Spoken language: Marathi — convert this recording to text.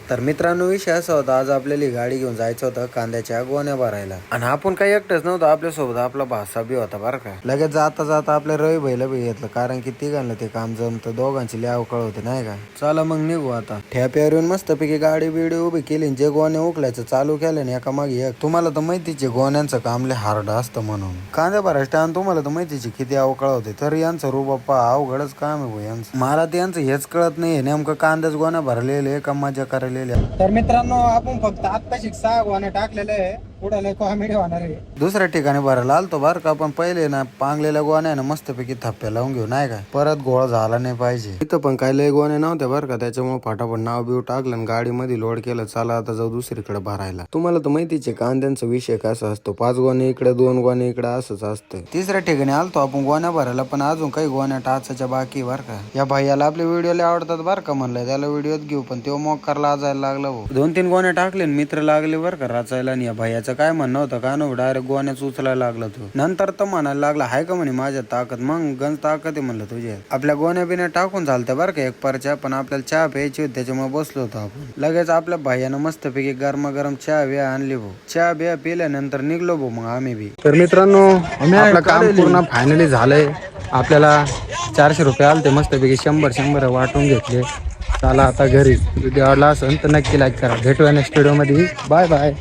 तर मित्रांनो विषय असा होता, आज आपल्याला गाडी घेऊन जायचं होतं कांद्याच्या गोण्या भरायला आणि आपण काही एकटंच नव्हतं, आपल्यासोबत आपला भासा बी होता बरं का. लगेच जाता जाता आपल्या रवी भाईला बी घेतलं, कारण की तिघांना ते काम जमतं, दोघांची लय अवकळ होते नाही का. चला मग निघू आता. ठेप्यावर येऊन मस्तपैकी गाडी बिडी उभी केली, जे गोण्या उकलायचं चालू केलं ना एका मागे एक. तुम्हाला तर माहितीचे गोण्यांचं काम लय हार्ड असतं म्हणून. कांद्या भरायचं टाइम तुम्हाला तर माहितीचे किती अवकळ होते, तर यांचं रूबाप्पा अवघडच काम आहे भाऊ यांचं. मला ते यांचं हेच कळत नाही, नेमकं कांद्याच गोण्या भरलेले का मजा करायला. तर मित्रांनो आपण फक्त आत्ताशी 6 गोण्या टाकलेले आहे, पुढे लय कॉमेडी होणार आहे. दुसऱ्या ठिकाणी भरायला आलतो बरं का, पण पहिले ना पांगलेल्या गोण्या ना मस्तपैकी थप्प्या लावून घेऊ नाही का, परत गोळा झाला नाही पाहिजे. इथं पण काही लय गोण्या नव्हत्या बरं का, त्याच्यामुळे फटाफट नाव बिव टाकलं आणि गाडीमध्ये लोड केलं. चला आता जाऊ दुसरीकडे भरायला. तुम्हाला तर माहितीच आहे कांद्यांचा विषय कसा असतो, 5 गोण्या इकडे 2 गोण्या इकडे असंच असतं. तिसऱ्या ठिकाणी आलतो आपण गोण्या भरायला, पण अजून काही गोण्या टाचाच्या बाकी बरं का. या भैयाला आपले व्हिडिओ आवडतात बरं का, म्हणलं त्याला व्हिडिओत घेऊ, पण तो मोकार लाजायला लागला. 2-3 गोण्या टाकले मित्र लागले बरं का रचायला. आणि या भैयाचं काय म्हणणं होतं का नो, डायरेक्ट गोण्याच उचलायला लागला तो. नंतर तर म्हणायला लागला हाय का म्हणे माझ्या ताकद, मग गंज ताकद आहे म्हणलं तुझ्या. आपल्या गोण्या बिण्या टाकून चालत्या बरं का एक परच्या, पण आपल्याला चहा प्यायची होती त्याच्यामुळे बसलो होतो आपण. लगेच आपल्या भैयानं मस्तपैकी गरमागरम चहा बिया आणली भाऊ. चहा बिया पिल्यानंतर निघलो भाऊ मग आम्ही बी. तर मित्रांनो आपलं काम पूर्ण फायनली झालंय. आपल्याला 400 रुपये आले ते, मस्तपैकी 100 वाटून घेतले. चला आता घरी. व्हिडिओ आवडला असेल तर नक्की लाईक करा. भेटूया नेक्स्ट व्हिडिओ मध्ये. Bye bye.